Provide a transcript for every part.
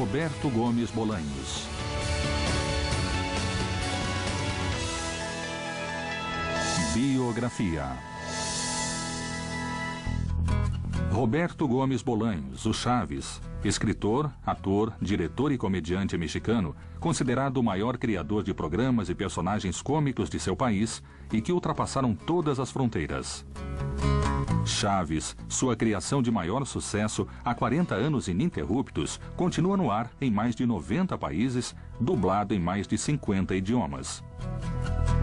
Roberto Gomes Bolanhos. Biografia. Roberto Gomes Bolanhos, o Chaves, escritor, ator, diretor e comediante mexicano, considerado o maior criador de programas e personagens cômicos de seu país e que ultrapassaram todas as fronteiras. Chaves, sua criação de maior sucesso há 40 anos ininterruptos, continua no ar em mais de 90 países, dublado em mais de 50 idiomas.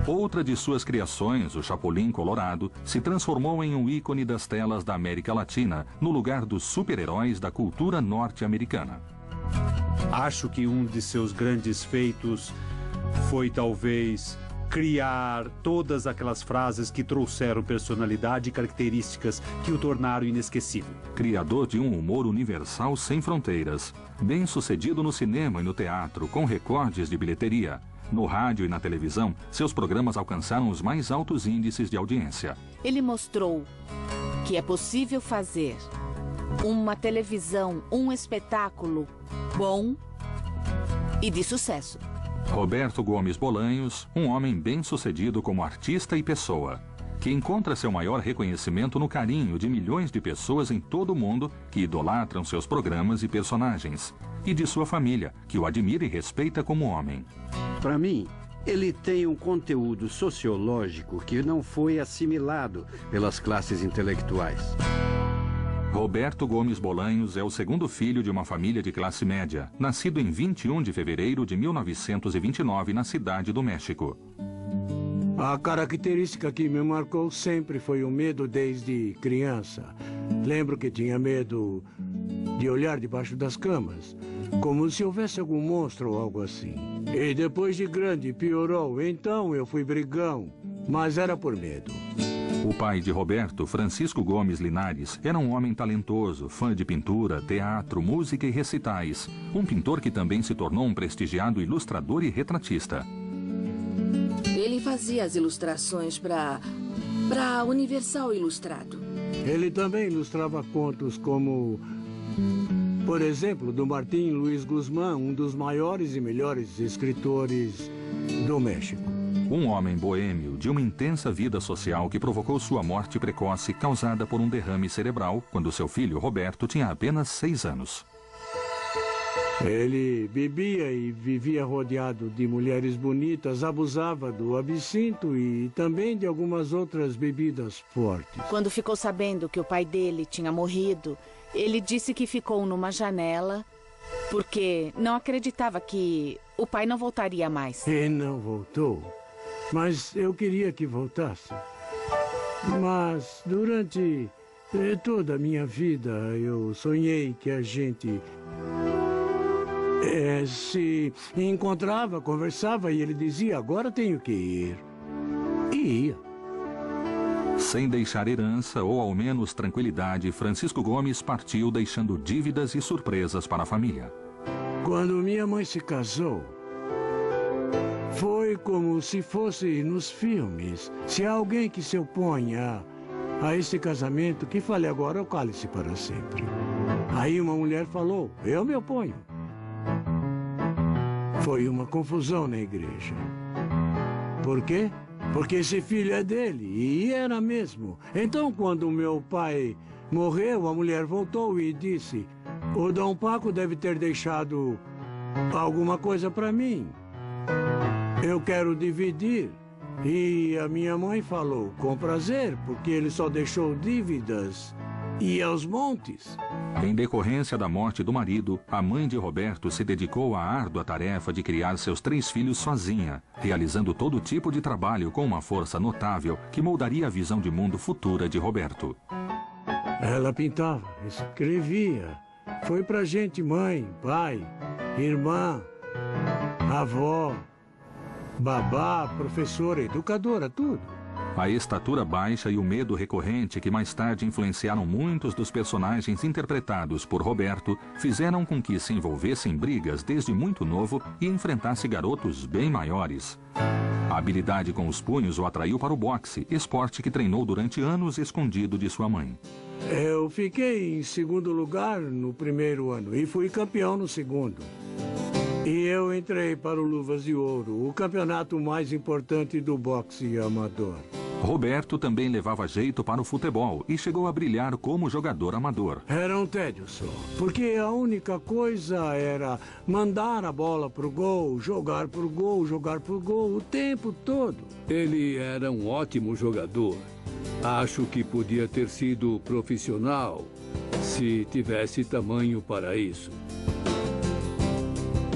Outra de suas criações, o Chapolin Colorado, se transformou em um ícone das telas da América Latina, no lugar dos super-heróis da cultura norte-americana. Acho que um de seus grandes feitos foi talvez criar todas aquelas frases que trouxeram personalidade e características que o tornaram inesquecível. Criador de um humor universal sem fronteiras, bem-sucedido no cinema e no teatro, com recordes de bilheteria. No rádio e na televisão, seus programas alcançaram os mais altos índices de audiência. Ele mostrou que é possível fazer uma televisão, um espetáculo bom e de sucesso. Roberto Gomes Bolanhos, um homem bem-sucedido como artista e pessoa, que encontra seu maior reconhecimento no carinho de milhões de pessoas em todo o mundo que idolatram seus programas e personagens, e de sua família, que o admira e respeita como homem. Para mim, ele tem um conteúdo sociológico que não foi assimilado pelas classes intelectuais. Roberto Gomes Bolanhos é o segundo filho de uma família de classe média, nascido em 21 de fevereiro de 1929 na Cidade do México. A característica que me marcou sempre foi o medo desde criança. Lembro que tinha medo de olhar debaixo das camas, como se houvesse algum monstro ou algo assim. E depois de grande piorou, então eu fui brigão, mas era por medo. O pai de Roberto, Francisco Gomes Linares, era um homem talentoso, fã de pintura, teatro, música e recitais. Um pintor que também se tornou um prestigiado ilustrador e retratista. Ele fazia as ilustrações para Universal Ilustrado. Ele também ilustrava contos como, por exemplo, do Martín Luiz Guzmán, um dos maiores e melhores escritores do México. Um homem boêmio de uma intensa vida social que provocou sua morte precoce causada por um derrame cerebral quando seu filho Roberto tinha apenas 6 anos. Ele bebia e vivia rodeado de mulheres bonitas, abusava do absinto e também de algumas outras bebidas fortes. Quando ficou sabendo que o pai dele tinha morrido, ele disse que ficou numa janela porque não acreditava que o pai não voltaria mais. E não voltou, mas eu queria que voltasse. Mas durante toda a minha vida eu sonhei que a gente se encontrava, conversava e ele dizia, agora tenho que ir. E ia. Sem deixar herança ou ao menos tranquilidade, Francisco Gomes partiu deixando dívidas e surpresas para a família. Quando minha mãe se casou, foi como se fosse nos filmes. Se há alguém que se opõe a esse casamento, que fale agora ou cale-se para sempre. Aí uma mulher falou, eu me oponho. Foi uma confusão na igreja. Por quê? Porque esse filho é dele, e era mesmo. Então, quando meu pai morreu, a mulher voltou e disse, o Dom Paco deve ter deixado alguma coisa para mim. Eu quero dividir. E a minha mãe falou, com prazer, porque ele só deixou dívidas e aos montes. Em decorrência da morte do marido, a mãe de Roberto se dedicou à árdua tarefa de criar seus 3 filhos sozinha, realizando todo tipo de trabalho com uma força notável que moldaria a visão de mundo futura de Roberto. Ela pintava, escrevia. Foi pra gente mãe, pai, irmã, avó, babá, professora, educadora, tudo. A estatura baixa e o medo recorrente que mais tarde influenciaram muitos dos personagens interpretados por Roberto fizeram com que se envolvesse em brigas desde muito novo e enfrentasse garotos bem maiores. A habilidade com os punhos o atraiu para o boxe, esporte que treinou durante anos escondido de sua mãe. Eu fiquei em segundo lugar no primeiro ano e fui campeão no segundo. E eu entrei para o Luvas de Ouro, o campeonato mais importante do boxe amador. Roberto também levava jeito para o futebol e chegou a brilhar como jogador amador. Era um tédio só, porque a única coisa era mandar a bola pro gol, jogar pro gol, jogar pro gol o tempo todo. Ele era um ótimo jogador. Acho que podia ter sido profissional se tivesse tamanho para isso.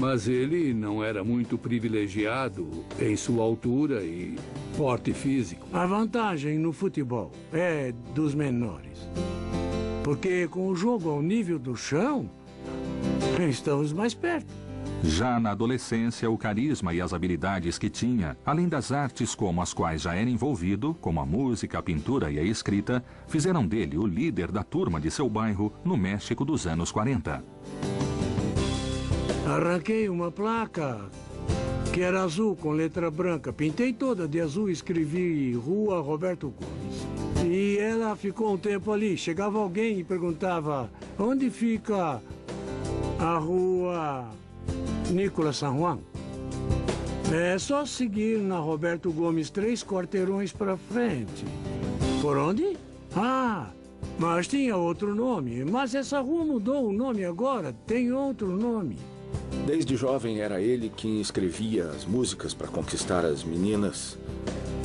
Mas ele não era muito privilegiado em sua altura e porte físico. A vantagem no futebol é dos menores. Porque com o jogo ao nível do chão, estamos mais perto. Já na adolescência, o carisma e as habilidades que tinha, além das artes como as quais já era envolvido, como a música, a pintura e a escrita, fizeram dele o líder da turma de seu bairro no México dos anos 40. Arranquei uma placa que era azul com letra branca. Pintei toda de azul e escrevi Rua Roberto Gomes. E ela ficou um tempo ali. Chegava alguém e perguntava: onde fica a Rua Nicolas San Juan? É só seguir na Roberto Gomes 3 quarteirões para frente. Por onde? Ah, mas tinha outro nome. Mas essa rua mudou o nome agora. Tem outro nome. Desde jovem era ele quem escrevia as músicas para conquistar as meninas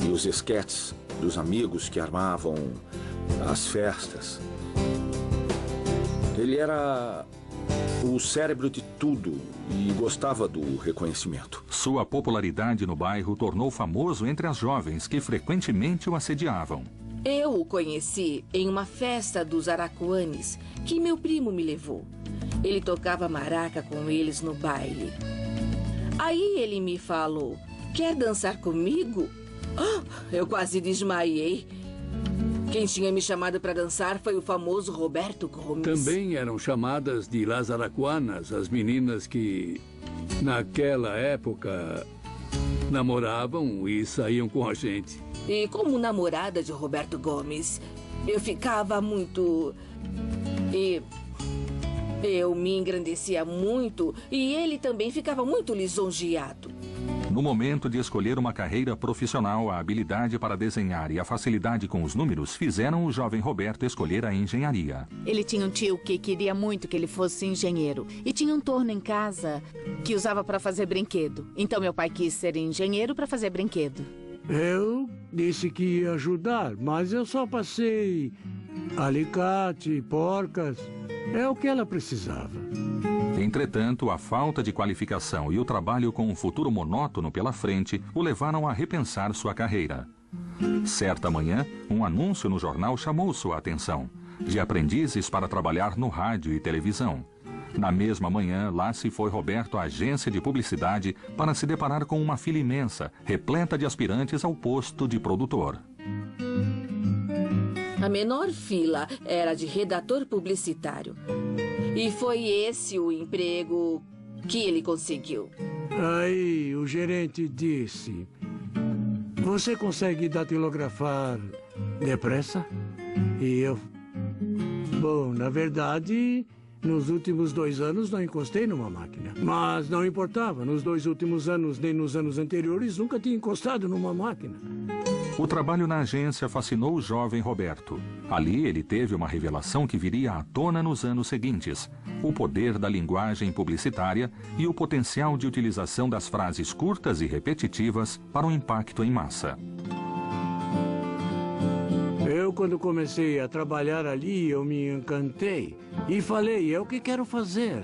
e os esquetes dos amigos que armavam as festas. Ele era o cérebro de tudo e gostava do reconhecimento. Sua popularidade no bairro tornou famoso entre as jovens que frequentemente o assediavam. Eu o conheci em uma festa dos Aracuanes que meu primo me levou. Ele tocava maraca com eles no baile. Aí ele me falou: quer dançar comigo? Oh, eu quase desmaiei. Quem tinha me chamado para dançar foi o famoso Roberto Gomes. Também eram chamadas de Las Aracuanas as meninas que, naquela época, namoravam e saíam com a gente. E como namorada de Roberto Gomes, eu ficava muito... Eu me engrandecia muito e ele também ficava muito lisonjeado. No momento de escolher uma carreira profissional, a habilidade para desenhar e a facilidade com os números fizeram o jovem Roberto escolher a engenharia. Ele tinha um tio que queria muito que ele fosse engenheiro. E tinha um torno em casa que usava para fazer brinquedo. Então meu pai quis ser engenheiro para fazer brinquedo. Eu disse que ia ajudar, mas eu só passei alicate, porcas. É o que ela precisava. Entretanto, a falta de qualificação e o trabalho com um futuro monótono pela frente o levaram a repensar sua carreira. Certa manhã, um anúncio no jornal chamou sua atenção: de aprendizes para trabalhar no rádio e televisão. Na mesma manhã, lá se foi Roberto à agência de publicidade para se deparar com uma fila imensa, repleta de aspirantes ao posto de produtor. A menor fila era de redator publicitário. E foi esse o emprego que ele conseguiu. Aí o gerente disse: você consegue datilografar depressa? E eu... Bom, na verdade, nos últimos 2 anos não encostei numa máquina. Mas não importava, nos 2 últimos anos nem nos anos anteriores nunca tinha encostado numa máquina. O trabalho na agência fascinou o jovem Roberto. Ali ele teve uma revelação que viria à tona nos anos seguintes: o poder da linguagem publicitária e o potencial de utilização das frases curtas e repetitivas para um impacto em massa. Eu, quando comecei a trabalhar ali, eu me encantei e falei: é o que quero fazer.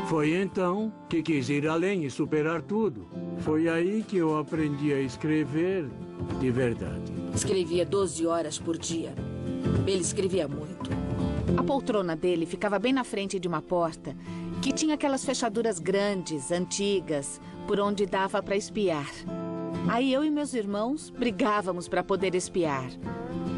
Foi então que quis ir além e superar tudo. Foi aí que eu aprendi a escrever de verdade. Escrevia 12 horas por dia. Ele escrevia muito. A poltrona dele ficava bem na frente de uma porta que tinha aquelas fechaduras grandes, antigas, por onde dava para espiar. Aí eu e meus irmãos brigávamos para poder espiar.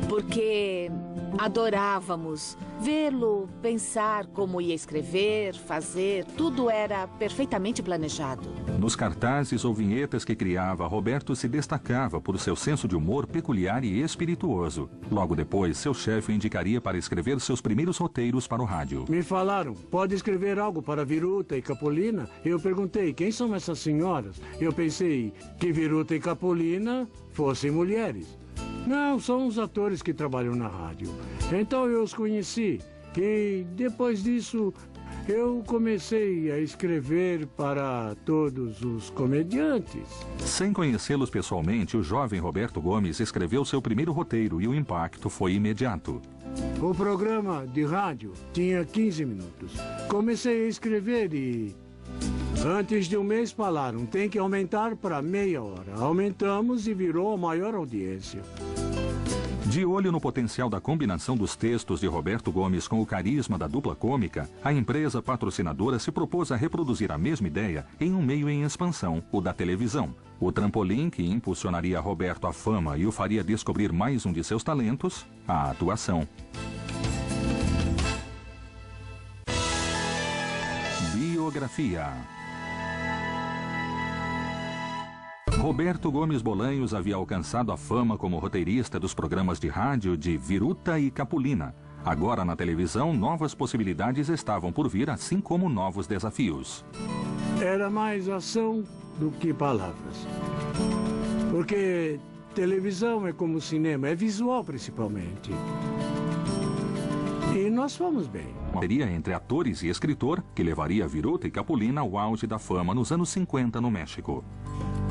Porque adorávamos vê-lo, pensar como ia escrever, fazer. Tudo era perfeitamente planejado. Nos cartazes ou vinhetas que criava, Roberto se destacava por seu senso de humor peculiar e espirituoso. Logo depois, seu chefe o indicaria para escrever seus primeiros roteiros para o rádio. Me falaram, pode escrever algo para Viruta e Capolina? Eu perguntei, quem são essas senhoras? Eu pensei que Viruta e Capolina fossem mulheres. Não, são os atores que trabalham na rádio. Então eu os conheci. E depois disso, eu comecei a escrever para todos os comediantes. Sem conhecê-los pessoalmente, o jovem Roberto Gomes escreveu seu primeiro roteiro e o impacto foi imediato. O programa de rádio tinha 15 minutos. Comecei a escrever e... antes de um mês falaram, tem que aumentar para meia hora. Aumentamos e virou a maior audiência. De olho no potencial da combinação dos textos de Roberto Gomes com o carisma da dupla cômica, a empresa patrocinadora se propôs a reproduzir a mesma ideia em um meio em expansão, o da televisão. O trampolim que impulsionaria Roberto à fama e o faria descobrir mais um de seus talentos, a atuação. Biografia. Roberto Gomes Bolanhos havia alcançado a fama como roteirista dos programas de rádio de Viruta e Capolina. Agora, na televisão, novas possibilidades estavam por vir, assim como novos desafios. Era mais ação do que palavras. Porque televisão é como cinema, é visual principalmente. E nós fomos bem. Uma parceria entre atores e escritor que levaria Viruta e Capolina ao auge da fama nos anos 50 no México.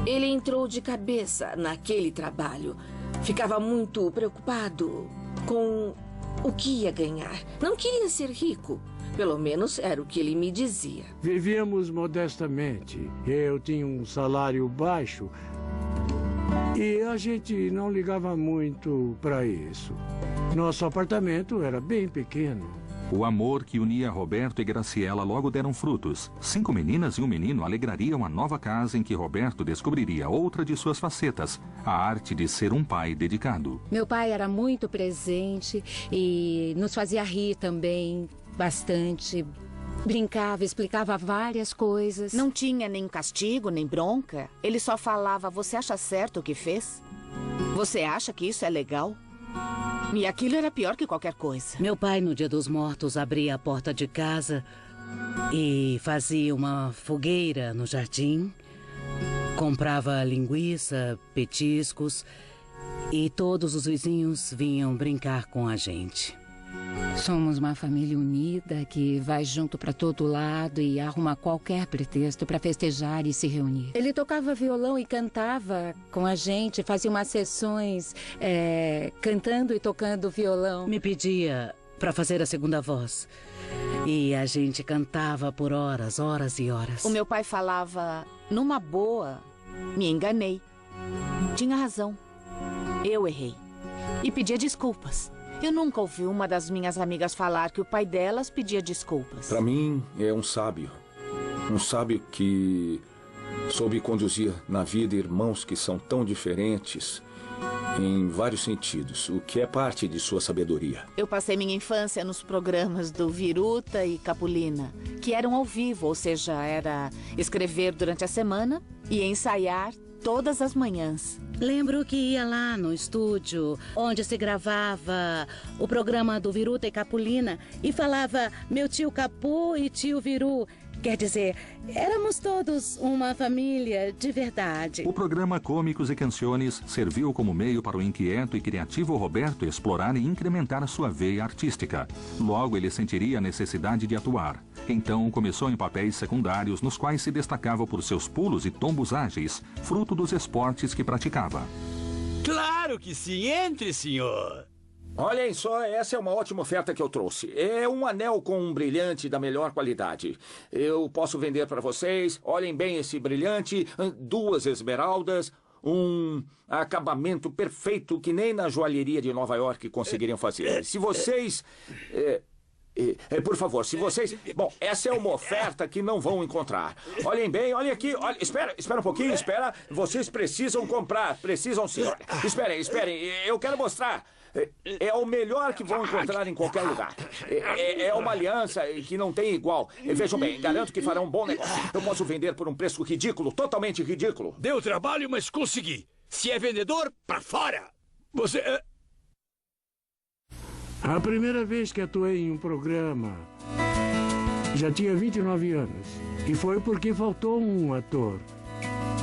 Ele entrou de cabeça naquele trabalho. Ficava muito preocupado com o que ia ganhar. Não queria ser rico. Pelo menos era o que ele me dizia. Vivíamos modestamente. Eu tinha um salário baixo e a gente não ligava muito para isso. Nosso apartamento era bem pequeno. O amor que unia Roberto e Graciela logo deram frutos. 5 meninas e um menino alegrariam a nova casa em que Roberto descobriria outra de suas facetas, a arte de ser um pai dedicado. Meu pai era muito presente e nos fazia rir também bastante. Brincava, explicava várias coisas. Não tinha nem castigo, nem bronca. Ele só falava, você acha certo o que fez? Você acha que isso é legal? E aquilo era pior que qualquer coisa. Meu pai, no Dia dos Mortos, abria a porta de casa e fazia uma fogueira no jardim. Comprava linguiça, petiscos e todos os vizinhos vinham brincar com a gente. Somos uma família unida que vai junto para todo lado e arruma qualquer pretexto para festejar e se reunir. Ele tocava violão e cantava com a gente, fazia umas sessões cantando e tocando violão. Me pedia para fazer a segunda voz e a gente cantava por horas, horas e horas. O meu pai falava, numa boa, me enganei. Tinha razão. Eu errei. E pedia desculpas. Eu nunca ouvi uma das minhas amigas falar que o pai delas pedia desculpas. Para mim, é um sábio. Um sábio que soube conduzir na vida irmãos que são tão diferentes em vários sentidos, o que é parte de sua sabedoria. Eu passei minha infância nos programas do Viruta e Capolina, que eram ao vivo, ou seja, era escrever durante a semana e ensaiar todas as manhãs. Lembro que ia lá no estúdio, onde se gravava o programa do Viruta e Capolina, e falava meu tio Capu e tio Viru. Quer dizer, éramos todos uma família de verdade. O programa Cômicos e Canciones serviu como meio para o inquieto e criativo Roberto explorar e incrementar sua veia artística. Logo, ele sentiria a necessidade de atuar. Então, começou em papéis secundários, nos quais se destacava por seus pulos e tombos ágeis, fruto dos esportes que praticava. Claro que sim! Entre, senhor! Olhem só, essa é uma ótima oferta que eu trouxe. É um anel com um brilhante da melhor qualidade. Eu posso vender para vocês. Olhem bem esse brilhante, 2 esmeraldas, um acabamento perfeito que nem na joalheria de Nova York conseguiriam fazer. Se vocês... Por favor, se vocês... Bom, essa é uma oferta que não vão encontrar. Olhem bem, olhem aqui. Olha, espera um pouquinho, espera. Vocês precisam comprar. Precisam sim. Esperem. Eu quero mostrar. É o melhor que vão encontrar em qualquer lugar. É uma aliança que não tem igual. Vejam bem, garanto que farão um bom negócio. Eu posso vender por um preço ridículo, totalmente ridículo. Deu trabalho, mas consegui. Se é vendedor, pra fora. Você... A primeira vez que atuei em um programa, já tinha 29 anos. E foi porque faltou um ator.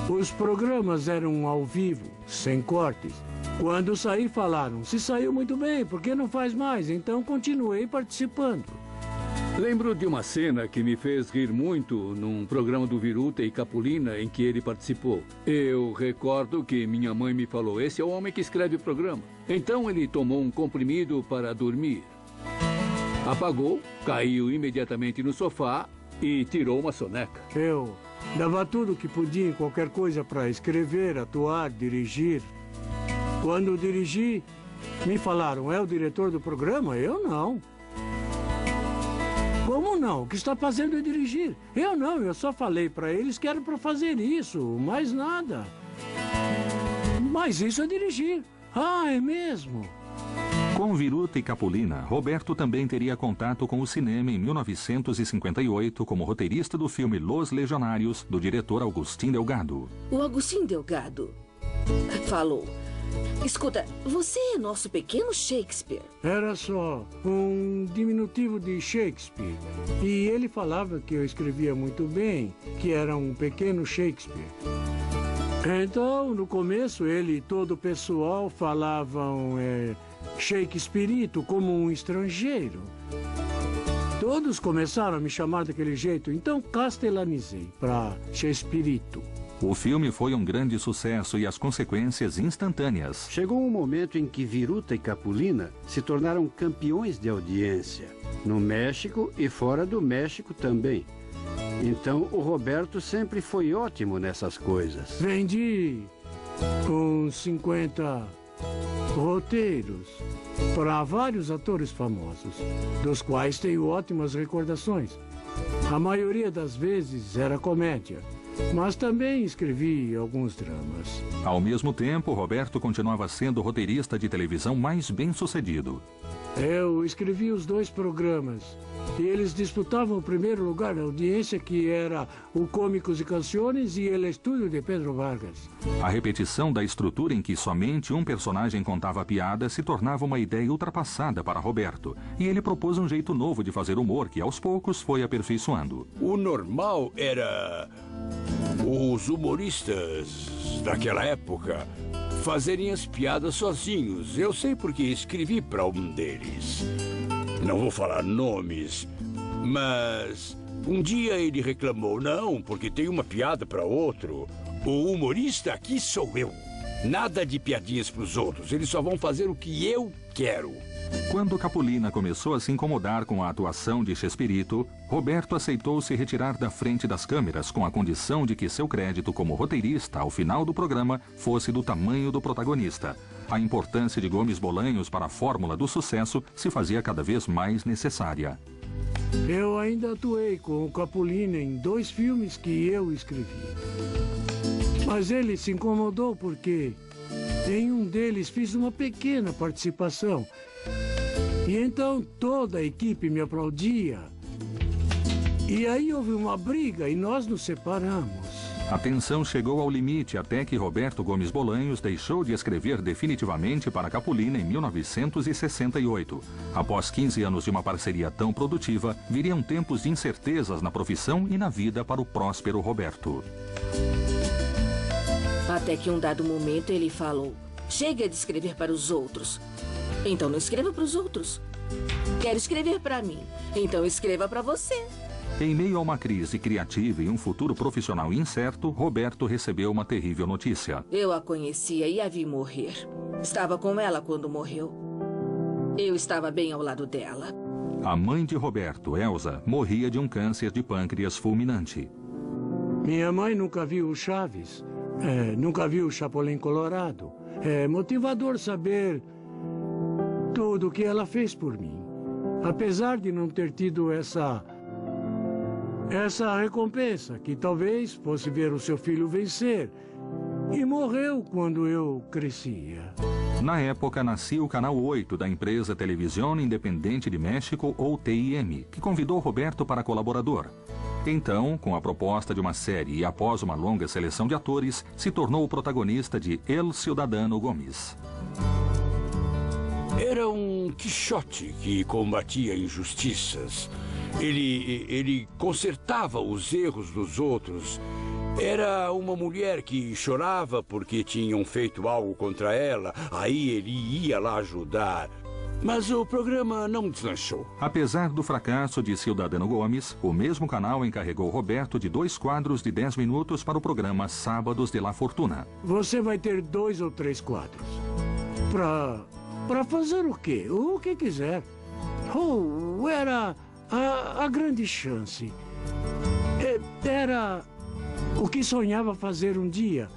Os programas eram ao vivo, sem cortes. Quando saí, falaram, se saiu muito bem, por que não faz mais? Então continuei participando. Lembro de uma cena que me fez rir muito num programa do Viruta e Capulina em que ele participou. Eu recordo que minha mãe me falou, esse é o homem que escreve o programa. Então ele tomou um comprimido para dormir. Apagou, caiu imediatamente no sofá e tirou uma soneca. Eu dava tudo o que podia em qualquer coisa para escrever, atuar, dirigir. Quando dirigi, me falaram, é o diretor do programa? Eu não. Como não? O que está fazendo é dirigir. Eu não, eu só falei para eles que era para fazer isso, mais nada. Mas isso é dirigir. Ah, é mesmo? Com Viruta e Capulina, Roberto também teria contato com o cinema em 1958 como roteirista do filme Los Legionários, do diretor Agustín Delgado. O Agustín Delgado falou... Escuta, você é nosso pequeno Shakespeare. Era só um diminutivo de Shakespeare. E ele falava que eu escrevia muito bem, que era um pequeno Shakespeare. Então, no começo, ele e todo o pessoal falavam Shakespearito como um estrangeiro. Todos começaram a me chamar daquele jeito, então castelanizei para Shakespearito. O filme foi um grande sucesso e as consequências instantâneas. Chegou um momento em que Viruta e Capulina se tornaram campeões de audiência, no México e fora do México também. Então, o Roberto sempre foi ótimo nessas coisas. Vendi uns 50 roteiros para vários atores famosos, dos quais tenho ótimas recordações. A maioria das vezes era comédia. Mas também escrevi alguns dramas. Ao mesmo tempo, Roberto continuava sendo o roteirista de televisão mais bem-sucedido. Eu escrevi os 2 programas. E eles disputavam o primeiro lugar na audiência, que era o Cômicos e Canções e El Estúdio de Pedro Vargas. A repetição da estrutura em que somente um personagem contava a piada se tornava uma ideia ultrapassada para Roberto. E ele propôs um jeito novo de fazer humor que, aos poucos, foi aperfeiçoando. O normal era os humoristas daquela época fazerem as piadas sozinhos. Eu sei porque escrevi para um deles. Não vou falar nomes, mas um dia ele reclamou, não, porque tem uma piada para outro. O humorista aqui sou eu. Nada de piadinhas para os outros, eles só vão fazer o que eu quero. Quando Capulina começou a se incomodar com a atuação de Chespirito, Roberto aceitou se retirar da frente das câmeras com a condição de que seu crédito como roteirista ao final do programa fosse do tamanho do protagonista. A importância de Gomes Bolanhos para a fórmula do sucesso se fazia cada vez mais necessária. Eu ainda atuei com o Capulina em 2 filmes que eu escrevi. Mas ele se incomodou porque em um deles fiz uma pequena participação. E então toda a equipe me aplaudia. E aí houve uma briga e nós nos separamos. A tensão chegou ao limite até que Roberto Gomes Bolanhos deixou de escrever definitivamente para Capulina em 1968. Após 15 anos de uma parceria tão produtiva, viriam tempos de incertezas na profissão e na vida para o próspero Roberto. Até que um dado momento ele falou, chega de escrever para os outros. Então não escreva para os outros. Quero escrever para mim. Então escreva para você. Em meio a uma crise criativa e um futuro profissional incerto, Roberto recebeu uma terrível notícia. Eu a conhecia e a vi morrer. Estava com ela quando morreu. Eu estava bem ao lado dela. A mãe de Roberto, Elza, morria de um câncer de pâncreas fulminante. Minha mãe nunca viu o Chaves, nunca viu o Chapolin Colorado. É motivador saber tudo o que ela fez por mim. apesar de não ter tido essa recompensa, que talvez fosse ver o seu filho vencer, e morreu quando eu crescia. Na época, nascia o Canal 8 da empresa Televisión Independente de México, ou TIM, que convidou Roberto para colaborador. Então, com a proposta de uma série e após uma longa seleção de atores, se tornou o protagonista de El Ciudadano Gomes. Era um Quixote que combatia injustiças. Ele consertava os erros dos outros. Era uma mulher que chorava porque tinham feito algo contra ela. Aí ele ia lá ajudar. Mas o programa não deslanchou. Apesar do fracasso de Ciudadano Gomes, o mesmo canal encarregou Roberto de 2 quadros de 10 minutos para o programa Sábados de la Fortuna. Você vai ter 2 ou 3 quadros. Para fazer o quê? O que quiser. Oh, era a grande chance. Era o que sonhava fazer um dia.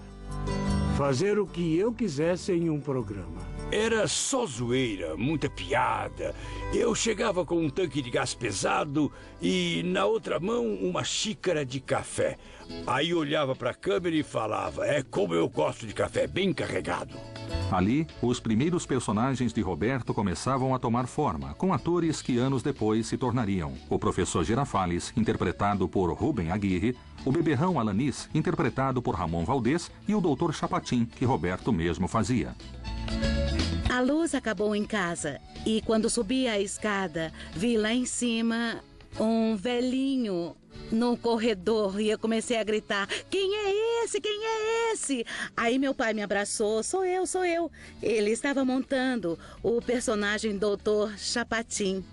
Fazer o que eu quisesse em um programa. Era só zoeira, muita piada. Eu chegava com um tanque de gás pesado e, na outra mão, uma xícara de café. Aí olhava para a câmera e falava: é como eu gosto de café, bem carregado. Ali, os primeiros personagens de Roberto começavam a tomar forma, com atores que anos depois se tornariam o professor Girafales, interpretado por Rubem Aguirre, o beberrão Alanis, interpretado por Ramon Valdez, e o doutor Chapatin, que Roberto mesmo fazia. A luz acabou em casa e quando subi a escada, vi lá em cima um velhinho no corredor e eu comecei a gritar: quem é esse? Quem é esse? Aí meu pai me abraçou: sou eu, sou eu. Ele estava montando o personagem Doutor Chapatin.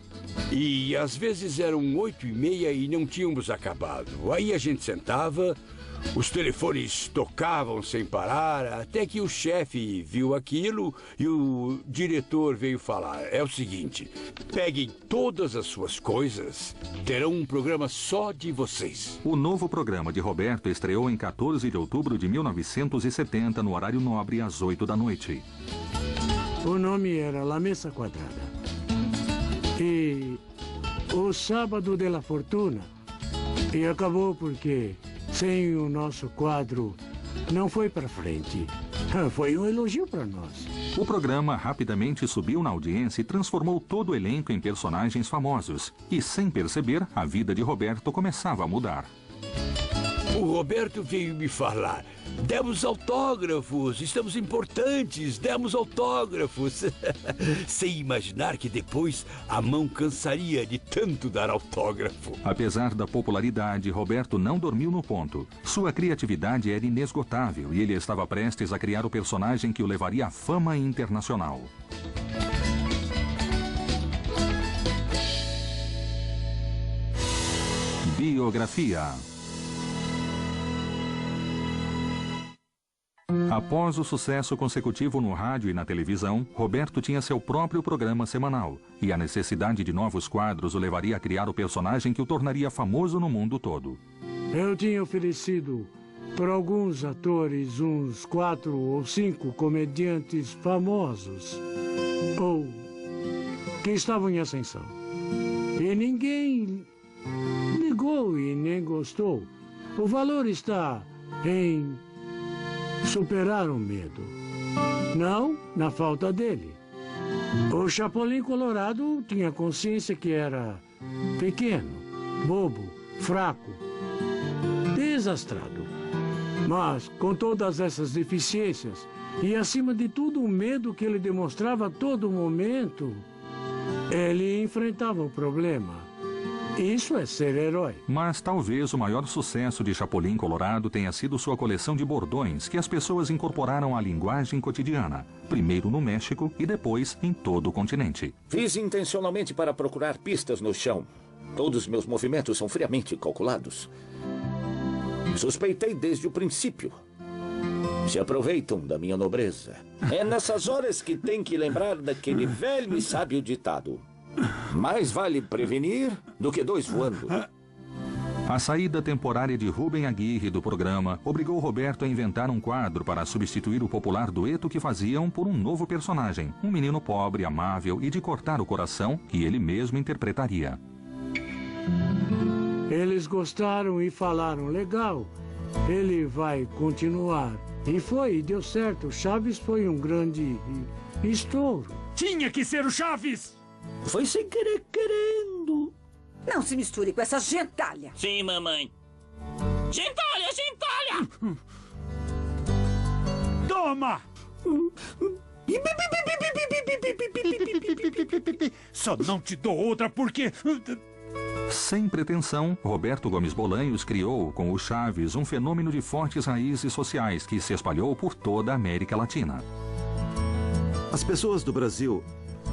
E às vezes eram 8h30 e não tínhamos acabado. Aí a gente sentava, os telefones tocavam sem parar, até que o chefe viu aquilo e o diretor veio falar: é o seguinte, peguem todas as suas coisas, terão um programa só de vocês. O novo programa de Roberto estreou em 14 de outubro de 1970, no horário nobre, às 8 da noite. O nome era La Mesa Quadrada. E o Sábado de la Fortuna. E acabou porque, sem o nosso quadro, não foi para frente. Foi um elogio para nós. O programa rapidamente subiu na audiência e transformou todo o elenco em personagens famosos. E, sem perceber, a vida de Roberto começava a mudar. O Roberto veio me falar: demos autógrafos, estamos importantes, demos autógrafos. Sem imaginar que depois a mão cansaria de tanto dar autógrafo. Apesar da popularidade, Roberto não dormiu no ponto. Sua criatividade era inesgotável e ele estava prestes a criar o personagem que o levaria à fama internacional. Biografia. Após o sucesso consecutivo no rádio e na televisão, Roberto tinha seu próprio programa semanal, e a necessidade de novos quadros o levaria a criar o personagem que o tornaria famoso no mundo todo. Eu tinha oferecido para alguns atores uns 4 ou 5 comediantes famosos, ou que estavam em ascensão. E ninguém ligou e nem gostou. O valor está em superar o medo, não na falta dele. O Chapolin Colorado tinha consciência que era pequeno, bobo, fraco, desastrado. Mas, com todas essas deficiências, e acima de tudo o medo que ele demonstrava a todo momento, ele enfrentava o problema. Isso é ser herói. Mas talvez o maior sucesso de Chapolin Colorado tenha sido sua coleção de bordões que as pessoas incorporaram à linguagem cotidiana, primeiro no México e depois em todo o continente. Fiz intencionalmente para procurar pistas no chão. Todos meus movimentos são friamente calculados. Suspeitei desde o princípio. Se aproveitam da minha nobreza. É nessas horas que tem que lembrar daquele velho e sábio ditado: mais vale prevenir do que 2 voando. A saída temporária de Rubem Aguirre do programa obrigou Roberto a inventar um quadro para substituir o popular dueto que faziam por um novo personagem, um menino pobre, amável e de cortar o coração que ele mesmo interpretaria. Eles gostaram e falaram, legal, ele vai continuar. E foi, deu certo. Chaves foi um grande estouro. Tinha que ser o Chaves! Foi sem querer querendo. Não se misture com essa gentalha. Sim, mamãe. Gentalha, gentalha! Toma! Só não te dou outra porque... Sem pretensão, Roberto Gomes Bolanhos criou, com o Chaves, um fenômeno de fortes raízes sociais que se espalhou por toda a América Latina. As pessoas do Brasil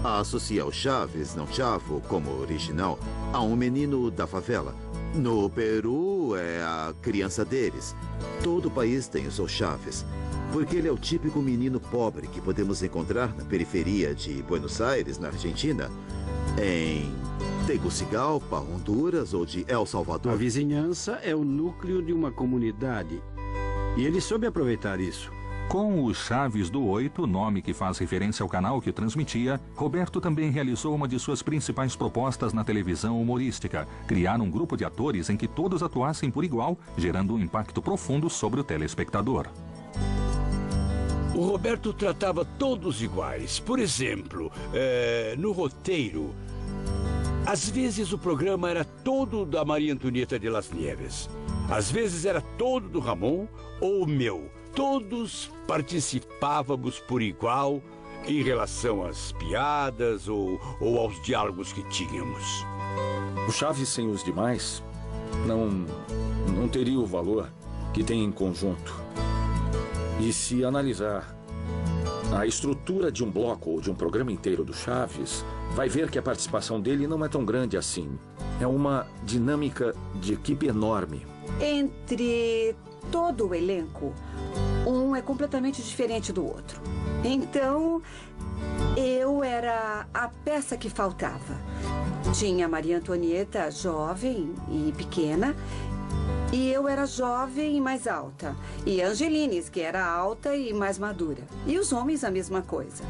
associam Chaves, não Chavo, como original, a um menino da favela. No Peru, é a criança deles. Todo o país tem o seu Chaves, porque ele é o típico menino pobre que podemos encontrar na periferia de Buenos Aires, na Argentina, em Tegucigalpa, Honduras ou de El Salvador. A vizinhança é o núcleo de uma comunidade. E ele soube aproveitar isso. Com o Chaves do 8, nome que faz referência ao canal que transmitia, Roberto também realizou uma de suas principais propostas na televisão humorística: criar um grupo de atores em que todos atuassem por igual, gerando um impacto profundo sobre o telespectador. O Roberto tratava todos iguais. Por exemplo, no roteiro, às vezes o programa era todo da Maria Antonieta de Las Nieves. Às vezes era todo do Ramon ou o meu. Todos participávamos por igual em relação às piadas ou aos diálogos que tínhamos. O Chaves sem os demais não teria o valor que tem em conjunto. E se analisar a estrutura de um bloco ou de um programa inteiro do Chaves, vai ver que a participação dele não é tão grande assim. É uma dinâmica de equipe enorme. Entre todo o elenco, um é completamente diferente do outro. Então, eu era a peça que faltava. Tinha a Maria Antonieta jovem e pequena, e eu era jovem e mais alta. E a Angelines, que era alta e mais madura. E os homens a mesma coisa.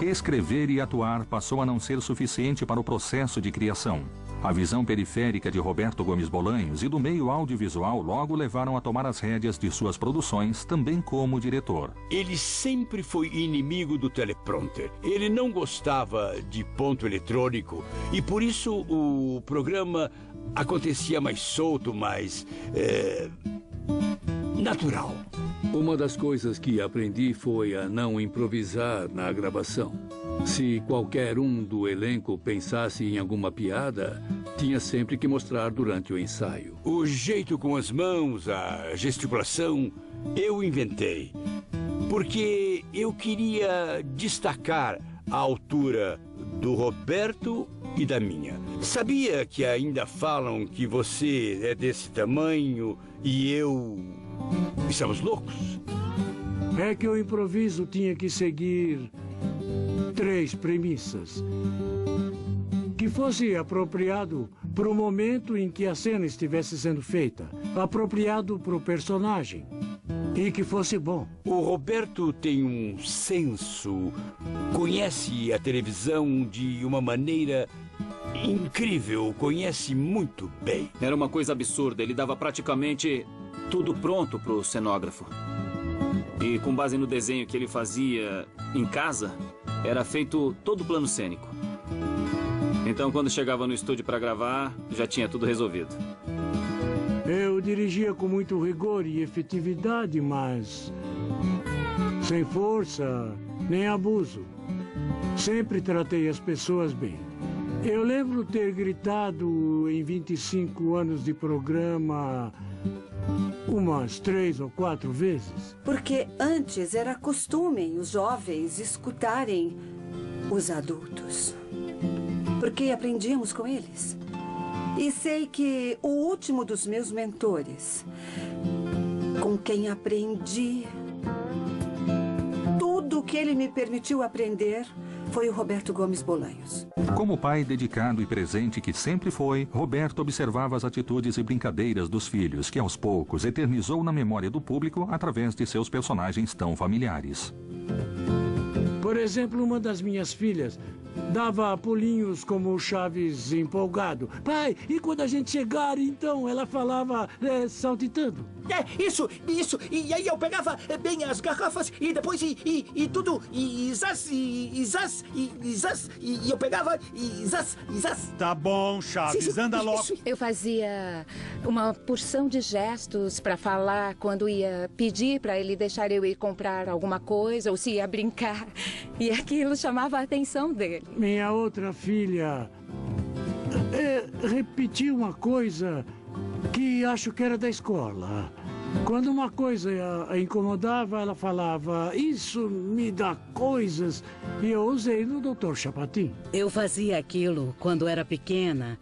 Escrever e atuar passou a não ser suficiente para o processo de criação. A visão periférica de Roberto Gomes Bolanhos e do meio audiovisual logo levaram a tomar as rédeas de suas produções, também como diretor. Ele sempre foi inimigo do teleprompter. Ele não gostava de ponto eletrônico e por isso o programa acontecia mais solto, mais natural. Uma das coisas que aprendi foi a não improvisar na gravação. Se qualquer um do elenco pensasse em alguma piada, tinha sempre que mostrar durante o ensaio. O jeito com as mãos, a gesticulação, eu inventei. Porque eu queria destacar a altura do Roberto e da minha. Sabia que ainda falam que você é desse tamanho e eu... Estamos loucos? É que o improviso tinha que seguir 3 premissas. Que fosse apropriado para o momento em que a cena estivesse sendo feita. Apropriado para o personagem. E que fosse bom. O Roberto tem um senso, conhece a televisão de uma maneira incrível, conhece muito bem. Era uma coisa absurda, ele dava praticamente tudo pronto para o cenógrafo. E com base no desenho que ele fazia em casa, era feito todo o plano cênico. Então, quando chegava no estúdio para gravar, já tinha tudo resolvido. Eu dirigia com muito rigor e efetividade, mas sem força nem abuso. Sempre tratei as pessoas bem. Eu lembro ter gritado em 25 anos de programa umas 3 ou 4 vezes. Porque antes era costume os jovens escutarem os adultos. Porque aprendíamos com eles. E sei que o último dos meus mentores, com quem aprendi tudo o que ele me permitiu aprender, foi o Roberto Gomes Bolanhos. Como pai dedicado e presente que sempre foi, Roberto observava as atitudes e brincadeiras dos filhos, que aos poucos eternizou na memória do público através de seus personagens tão familiares. Por exemplo, uma das minhas filhas dava pulinhos como o Chaves empolgado. Pai, e quando a gente chegar, então? Ela falava saltitando. Isso. E aí eu pegava bem as garrafas e depois e tudo. E eu pegava e zaz. Tá bom, Chaves, anda logo. Eu fazia uma porção de gestos para falar quando ia pedir para ele deixar eu ir comprar alguma coisa ou se ia brincar. E aquilo chamava a atenção dele. Minha outra filha repetiu uma coisa que acho que era da escola. Quando uma coisa a incomodava, ela falava, isso me dá coisas. E eu usei no Dr. Chapatin. Eu fazia aquilo quando era pequena.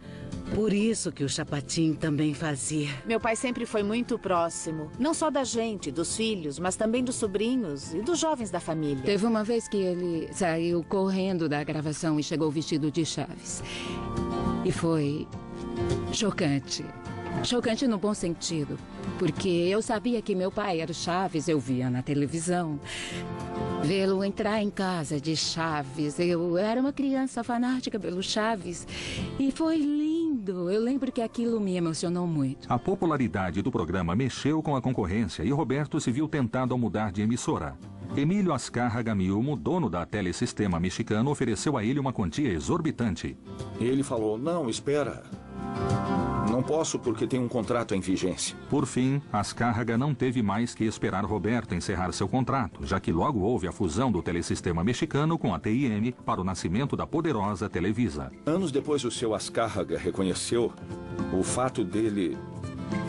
Por isso que o Chapatin também fazia. Meu pai sempre foi muito próximo. Não só da gente, dos filhos, mas também dos sobrinhos e dos jovens da família. Teve uma vez que ele saiu correndo da gravação e chegou vestido de Chaves. E foi chocante. Chocante no bom sentido. Porque eu sabia que meu pai era o Chaves, eu via na televisão. Vê-lo entrar em casa de Chaves. Eu era uma criança fanática pelo Chaves. E foi lindo. Eu lembro que aquilo me emocionou muito. A popularidade do programa mexeu com a concorrência e Roberto se viu tentado a mudar de emissora. Emílio Azcárraga Milmo, dono da Telesistema Mexicano, ofereceu a ele uma quantia exorbitante. Ele falou, não, espera. Não posso porque tem um contrato em vigência. Por fim, Azcárraga não teve mais que esperar Roberto encerrar seu contrato, já que logo houve a fusão do Telesistema Mexicano com a TIM para o nascimento da poderosa Televisa. Anos depois, o seu Azcárraga reconheceu o fato dele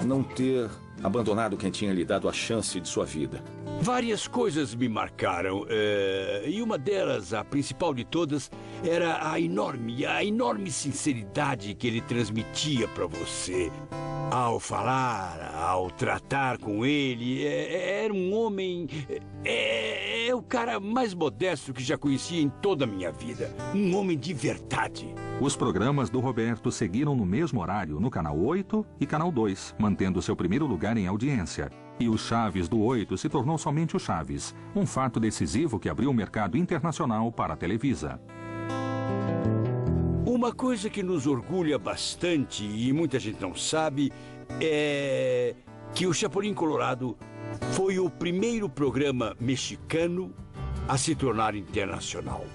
não ter abandonado quem tinha lhe dado a chance de sua vida. Várias coisas me marcaram, e uma delas, a principal de todas, era a enorme sinceridade que ele transmitia para você. Ao falar, ao tratar com ele, era um homem... É o cara mais modesto que já conheci em toda a minha vida. Um homem de verdade. Os programas do Roberto seguiram no mesmo horário no Canal 8 e Canal 2, mantendo seu primeiro lugar em audiência. E o Chaves do 8 se tornou somente o Chaves, um fato decisivo que abriu o mercado internacional para a Televisa. Uma coisa que nos orgulha bastante, e muita gente não sabe, é que o Chapulin Colorado foi o primeiro programa mexicano a se tornar internacional.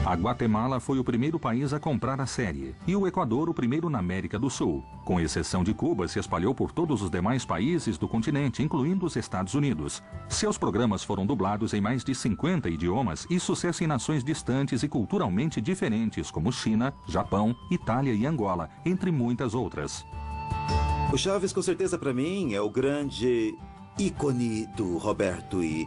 A Guatemala foi o primeiro país a comprar a série e o Equador o primeiro na América do Sul. Com exceção de Cuba, se espalhou por todos os demais países do continente, incluindo os Estados Unidos. Seus programas foram dublados em mais de 50 idiomas e sucesso em nações distantes e culturalmente diferentes, como China, Japão, Itália e Angola, entre muitas outras. O Chaves, com certeza, para mim, é o grande ícone do Roberto E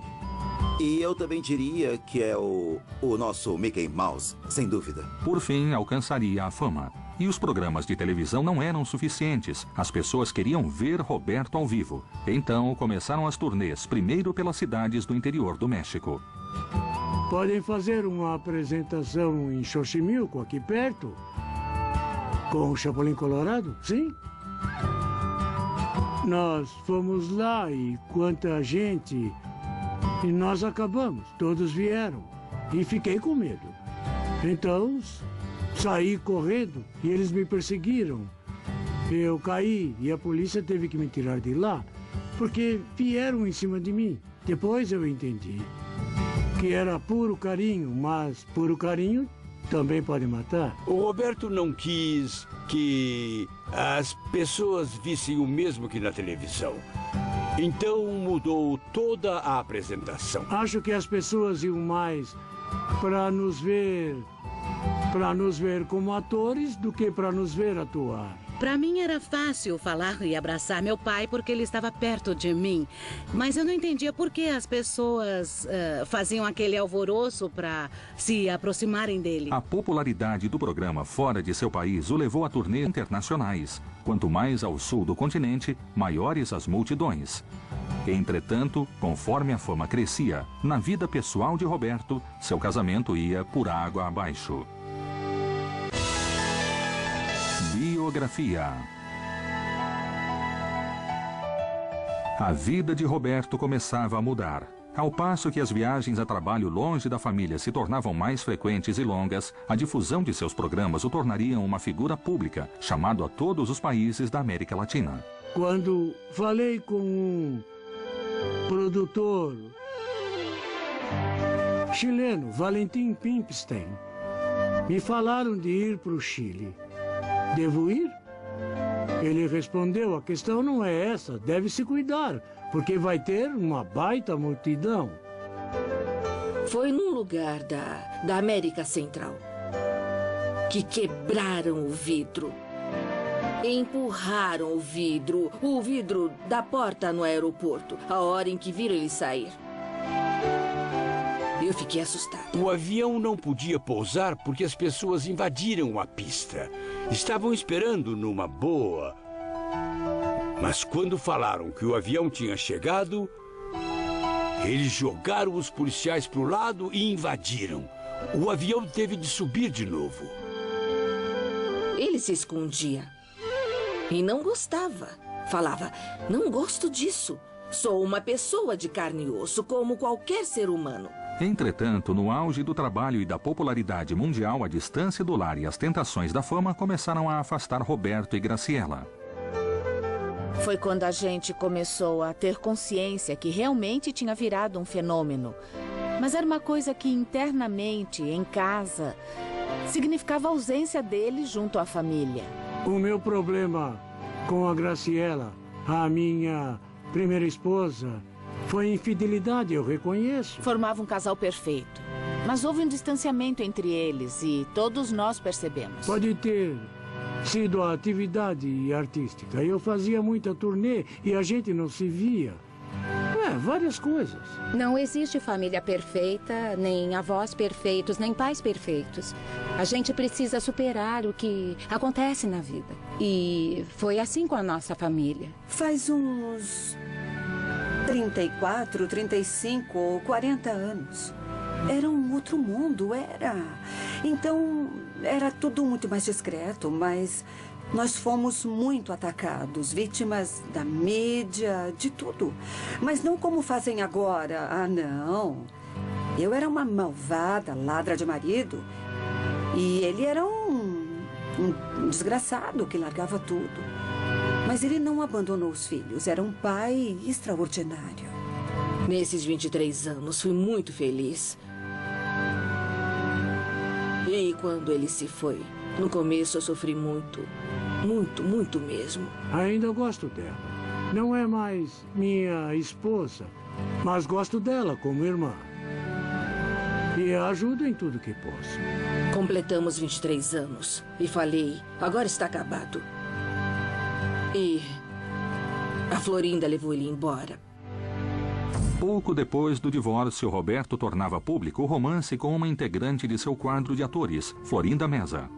eu também diria que é o nosso Mickey Mouse, sem dúvida. Por fim, alcançaria a fama. E os programas de televisão não eram suficientes. As pessoas queriam ver Roberto ao vivo. Então, começaram as turnês, primeiro pelas cidades do interior do México. Podem fazer uma apresentação em Xochimilco, aqui perto? Com o Chapulin Colorado? Sim? Nós fomos lá e quanta gente... E nós acabamos, todos vieram. E fiquei com medo. Então, saí correndo e eles me perseguiram. Eu caí e a polícia teve que me tirar de lá, porque vieram em cima de mim. Depois eu entendi que era puro carinho, mas puro carinho também pode matar. O Roberto não quis que as pessoas vissem o mesmo que na televisão. Então mudou toda a apresentação. Acho que as pessoas iam mais para nos ver como atores do que para nos ver atuar. Para mim era fácil falar e abraçar meu pai porque ele estava perto de mim. Mas eu não entendia por que as pessoas faziam aquele alvoroço para se aproximarem dele. A popularidade do programa fora de seu país o levou a turnês internacionais. Quanto mais ao sul do continente, maiores as multidões. Entretanto, conforme a fama crescia, na vida pessoal de Roberto, seu casamento ia por água abaixo. Biografia. A vida de Roberto começava a mudar. Ao passo que as viagens a trabalho longe da família se tornavam mais frequentes e longas, a difusão de seus programas o tornaria uma figura pública, chamado a todos os países da América Latina. Quando falei com um produtor chileno, Valentim Pimstein, me falaram de ir para o Chile. Devo ir? Ele respondeu, a questão não é essa, deve se cuidar, porque vai ter uma baita multidão. Foi num lugar da América Central que quebraram o vidro. Empurraram o vidro da porta no aeroporto, a hora em que viram ele sair. Eu fiquei assustada. O avião não podia pousar porque as pessoas invadiram a pista. Estavam esperando numa boa. Mas quando falaram que o avião tinha chegado, eles jogaram os policiais para o lado e invadiram. O avião teve de subir de novo. Ele se escondia. E não gostava. Falava, não gosto disso. Sou uma pessoa de carne e osso, como qualquer ser humano. Entretanto, no auge do trabalho e da popularidade mundial, a distância do lar e as tentações da fama começaram a afastar Roberto e Graciela. Foi quando a gente começou a ter consciência que realmente tinha virado um fenômeno. Mas era uma coisa que internamente, em casa, significava a ausência dele junto à família. O meu problema com a Graciela, a minha primeira esposa, foi infidelidade, eu reconheço. Formava um casal perfeito. Mas houve um distanciamento entre eles e todos nós percebemos. Pode ter sido a atividade artística. Eu fazia muita turnê e a gente não se via. Várias coisas. Não existe família perfeita, nem avós perfeitos, nem pais perfeitos. A gente precisa superar o que acontece na vida. E foi assim com a nossa família. Faz uns 34, 35 ou 40 anos. Era um outro mundo, era. Então, era tudo muito mais discreto, mas nós fomos muito atacados, vítimas da mídia, de tudo. Mas não como fazem agora. Ah, não. Eu era uma malvada ladra de marido e ele era um desgraçado que largava tudo. Mas ele não abandonou os filhos, era um pai extraordinário. Nesses 23 anos, fui muito feliz. E quando ele se foi, no começo eu sofri muito. Muito, muito mesmo. Ainda gosto dela. Não é mais minha esposa, mas gosto dela como irmã. E a ajudo em tudo que posso. Completamos 23 anos e falei, agora está acabado. E a Florinda levou ele embora. Pouco depois do divórcio, Roberto tornava público o romance com uma integrante de seu quadro de atores, Florinda Meza.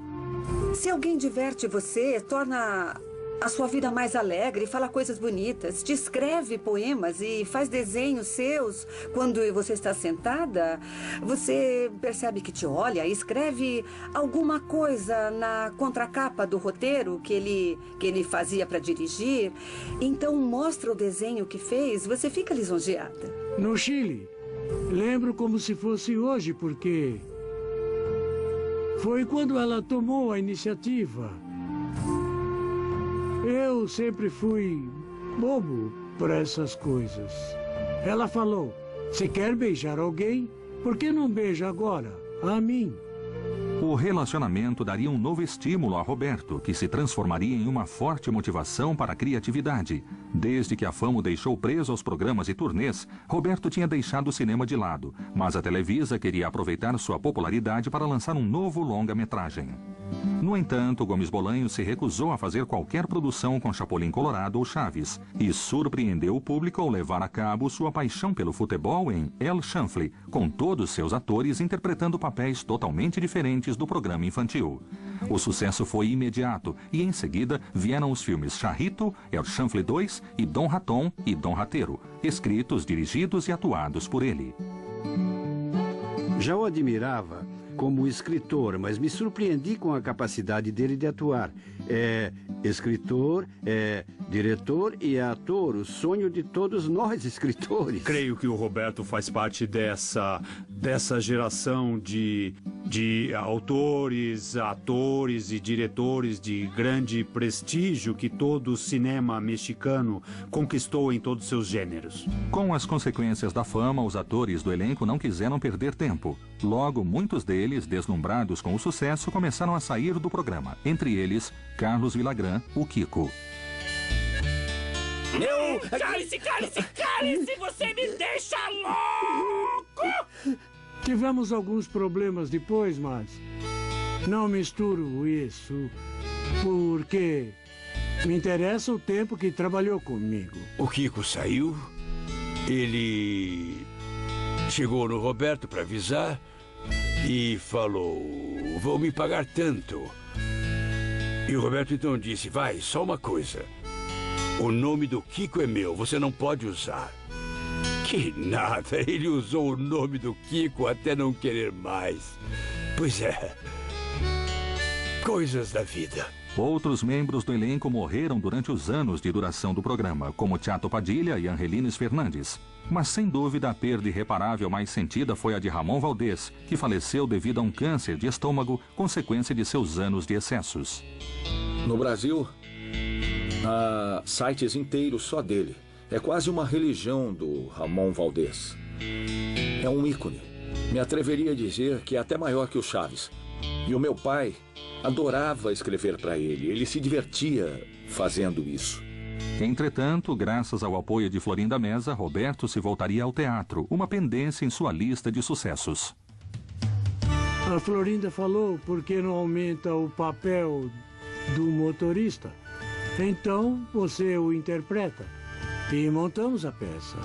Se alguém diverte você, torna a sua vida mais alegre, fala coisas bonitas, te escreve poemas e faz desenhos seus. Quando você está sentada, você percebe que te olha e escreve alguma coisa na contracapa do roteiro que ele fazia para dirigir. Então mostra o desenho que fez, você fica lisonjeada. No Chile, lembro como se fosse hoje, porque foi quando ela tomou a iniciativa. Eu sempre fui bobo para essas coisas. Ela falou, se quer beijar alguém, por que não beija agora? A mim. O relacionamento daria um novo estímulo a Roberto, que se transformaria em uma forte motivação para a criatividade. Desde que a fama o deixou preso aos programas e turnês, Roberto tinha deixado o cinema de lado, mas a Televisa queria aproveitar sua popularidade para lançar um novo longa-metragem. No entanto, Gomes Bolanhos se recusou a fazer qualquer produção com Chapolin Colorado ou Chaves e surpreendeu o público ao levar a cabo sua paixão pelo futebol em El Chanfle, com todos seus atores interpretando papéis totalmente diferentes do programa infantil. O sucesso foi imediato e, em seguida, vieram os filmes Charrito, El Chanfle 2 e Dom Raton e Dom Rateiro, escritos, dirigidos e atuados por ele. Já o admirava como escritor, mas me surpreendi com a capacidade dele de atuar. É escritor, é diretor e é ator, o sonho de todos nós escritores. Creio que o Roberto faz parte dessa geração de autores, atores e diretores de grande prestígio que todo o cinema mexicano conquistou em todos seus gêneros. Com as consequências da fama, os atores do elenco não quiseram perder tempo. Logo, muitos deles, deslumbrados com o sucesso, começaram a sair do programa. Entre eles, Carlos Villagrán, o Kiko. Cale-se! Você me deixa louco! Tivemos alguns problemas depois, mas não misturo isso, porque me interessa o tempo que trabalhou comigo. O Kiko saiu, ele chegou no Roberto para avisar e falou: vou me pagar tanto. E o Roberto então disse: vai, só uma coisa. O nome do Kiko é meu, você não pode usar. Que nada, ele usou o nome do Kiko até não querer mais. Pois é, coisas da vida. Outros membros do elenco morreram durante os anos de duração do programa, como Chato Padilha e Angelines Fernandes. Mas sem dúvida a perda irreparável mais sentida foi a de Ramon Valdez, que faleceu devido a um câncer de estômago, consequência de seus anos de excessos. No Brasil, há sites inteiros só dele. É quase uma religião do Ramon Valdez. É um ícone. Me atreveria a dizer que é até maior que o Chaves. E o meu pai adorava escrever para ele. Ele se divertia fazendo isso. Entretanto, graças ao apoio de Florinda Meza, Roberto se voltaria ao teatro, uma pendência em sua lista de sucessos. A Florinda falou por que não aumenta o papel do motorista. Então você o interpreta. E montamos a peça.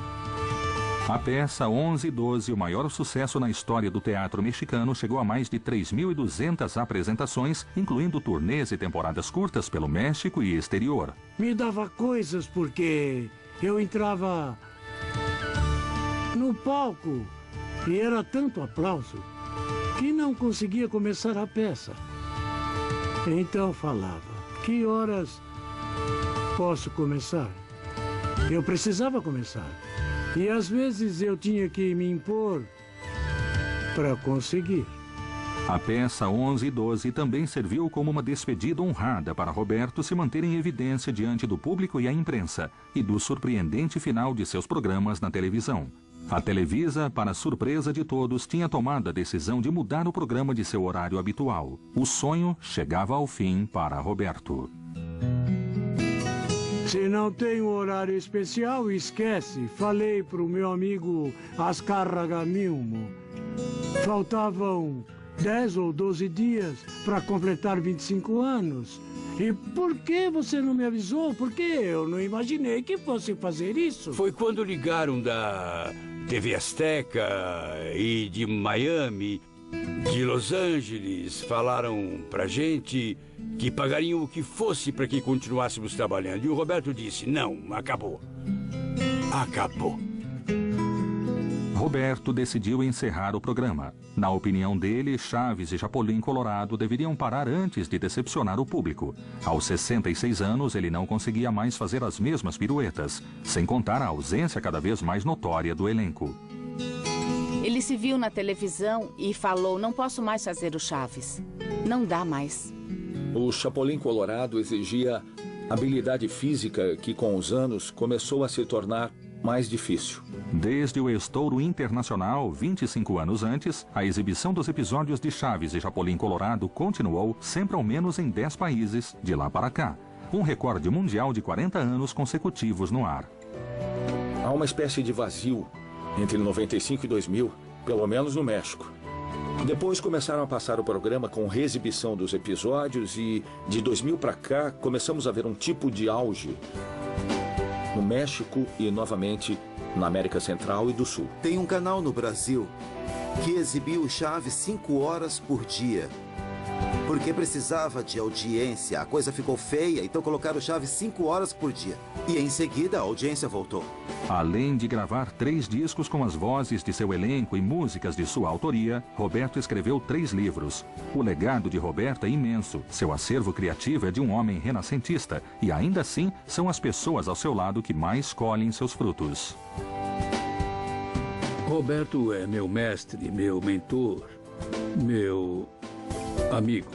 A peça 11 e 12, o maior sucesso na história do teatro mexicano, chegou a mais de 3.200 apresentações, incluindo turnês e temporadas curtas pelo México e exterior. Me dava coisas porque eu entrava no palco e era tanto aplauso que não conseguia começar a peça. Então falava: que horas posso começar? Eu precisava começar. E às vezes eu tinha que me impor para conseguir. A peça 11 e 12 também serviu como uma despedida honrada para Roberto se manter em evidência diante do público e a imprensa, e do surpreendente final de seus programas na televisão. A Televisa, para surpresa de todos, tinha tomado a decisão de mudar o programa de seu horário habitual. O sonho chegava ao fim para Roberto. Se não tem um horário especial, esquece. Falei para o meu amigo Azcárraga Milmo. Faltavam 10 ou 12 dias para completar 25 anos. E por que você não me avisou? Porque eu não imaginei que fosse fazer isso. Foi quando ligaram da TV Azteca e de Miami, de Los Angeles, falaram pra gente que pagariam o que fosse para que continuássemos trabalhando. E o Roberto disse: não, acabou. Acabou. Roberto decidiu encerrar o programa. Na opinião dele, Chaves e Chapolin Colorado deveriam parar antes de decepcionar o público. Aos 66 anos, ele não conseguia mais fazer as mesmas piruetas, sem contar a ausência cada vez mais notória do elenco. Ele se viu na televisão e falou: não posso mais fazer o Chaves. Não dá mais. O Chapolin Colorado exigia habilidade física que, com os anos, começou a se tornar mais difícil. Desde o estouro internacional, 25 anos antes, a exibição dos episódios de Chaves e Chapolin Colorado continuou sempre ao menos em 10 países, de lá para cá. Um recorde mundial de 40 anos consecutivos no ar. Há uma espécie de vazio entre 95 e 2000, pelo menos no México. Depois começaram a passar o programa com reexibição dos episódios e, de 2000 para cá, começamos a ver um tipo de auge no México e, novamente, na América Central e do Sul. Tem um canal no Brasil que exibiu o Chaves 5 horas por dia. Porque precisava de audiência. A coisa ficou feia, então colocaram o Chaves 5 horas por dia. E em seguida a audiência voltou. Além de gravar 3 discos com as vozes de seu elenco e músicas de sua autoria, Roberto escreveu 3 livros. O legado de Roberto é imenso. Seu acervo criativo é de um homem renascentista. E ainda assim, são as pessoas ao seu lado que mais colhem seus frutos. Roberto é meu mestre, meu mentor, meu amigo.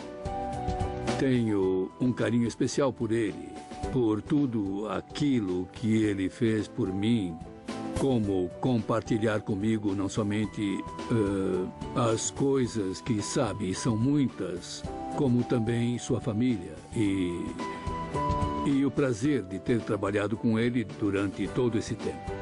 Tenho um carinho especial por ele, por tudo aquilo que ele fez por mim, como compartilhar comigo não somente as coisas que sabe, são muitas, como também sua família e o prazer de ter trabalhado com ele durante todo esse tempo.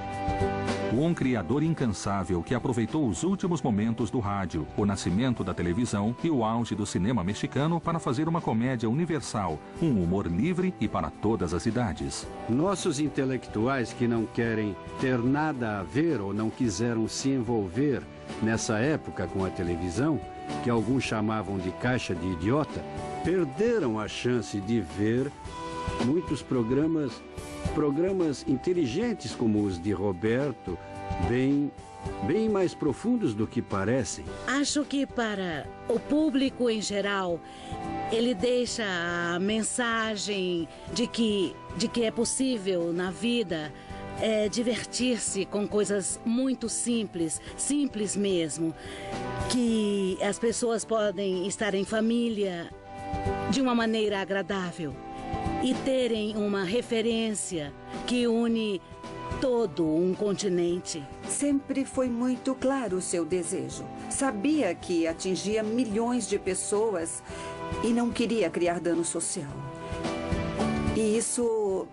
Um criador incansável que aproveitou os últimos momentos do rádio, o nascimento da televisão e o auge do cinema mexicano para fazer uma comédia universal, um humor livre e para todas as idades. Nossos intelectuais que não querem ter nada a ver ou não quiseram se envolver nessa época com a televisão, que alguns chamavam de caixa de idiota, perderam a chance de ver muitos programas inteligentes como os de Roberto, bem mais profundos do que parecem. Acho que para o público em geral, ele deixa a mensagem de que é possível na vida divertir-se com coisas muito simples mesmo, que as pessoas podem estar em família de uma maneira agradável e terem uma referência que une todo um continente. Sempre foi muito claro o seu desejo. Sabia que atingia milhões de pessoas e não queria criar dano social. E isso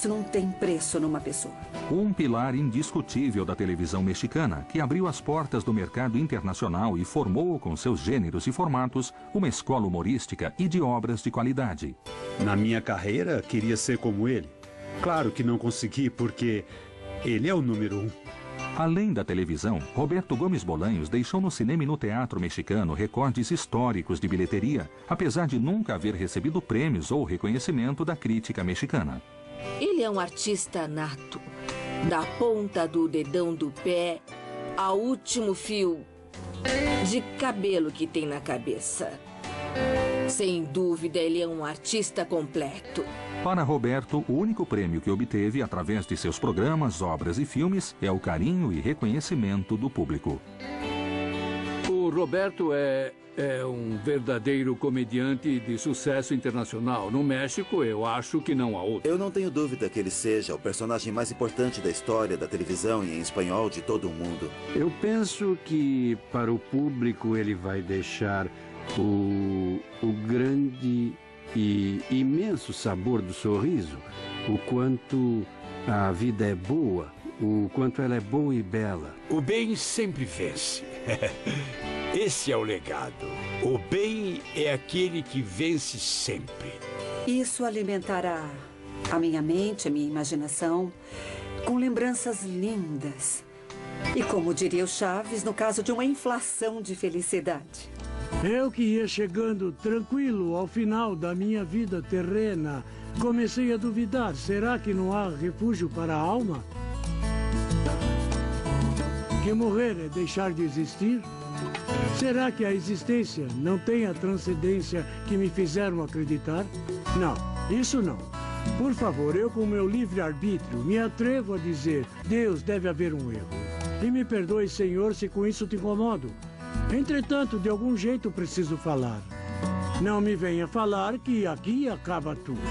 não tem preço numa pessoa. Um pilar indiscutível da televisão mexicana, que abriu as portas do mercado internacional e formou, com seus gêneros e formatos, uma escola humorística e de obras de qualidade. Na minha carreira, queria ser como ele. Claro que não consegui, porque ele é o número 1. Além da televisão, Roberto Gomes Bolanhos deixou no cinema e no teatro mexicano recordes históricos de bilheteria, apesar de nunca haver recebido prêmios ou reconhecimento da crítica mexicana. Ele é um artista nato. Da ponta do dedão do pé ao último fio de cabelo que tem na cabeça. Sem dúvida, ele é um artista completo. Para Roberto, o único prêmio que obteve através de seus programas, obras e filmes é o carinho e reconhecimento do público. O Roberto é um verdadeiro comediante de sucesso internacional. No México, eu acho que não há outro. Eu não tenho dúvida que ele seja o personagem mais importante da história da televisão e em espanhol de todo o mundo. Eu penso que para o público ele vai deixar o grande e imenso sabor do sorriso, o quanto a vida é boa, o quanto ela é boa e bela. O bem sempre vence. Esse é o legado. O bem é aquele que vence sempre. Isso alimentará a minha mente, a minha imaginação, com lembranças lindas. E como diria o Chaves, no caso de uma inflação de felicidade. Eu que ia chegando tranquilo ao final da minha vida terrena, comecei a duvidar. Será que não há refúgio para a alma? Que morrer é deixar de existir? Será que a existência não tem a transcendência que me fizeram acreditar? Não, isso não. Por favor, eu com meu livre-arbítrio me atrevo a dizer: Deus, deve haver um erro. E me perdoe, Senhor, se com isso te incomodo. Entretanto, de algum jeito preciso falar. Não me venha falar que aqui acaba tudo.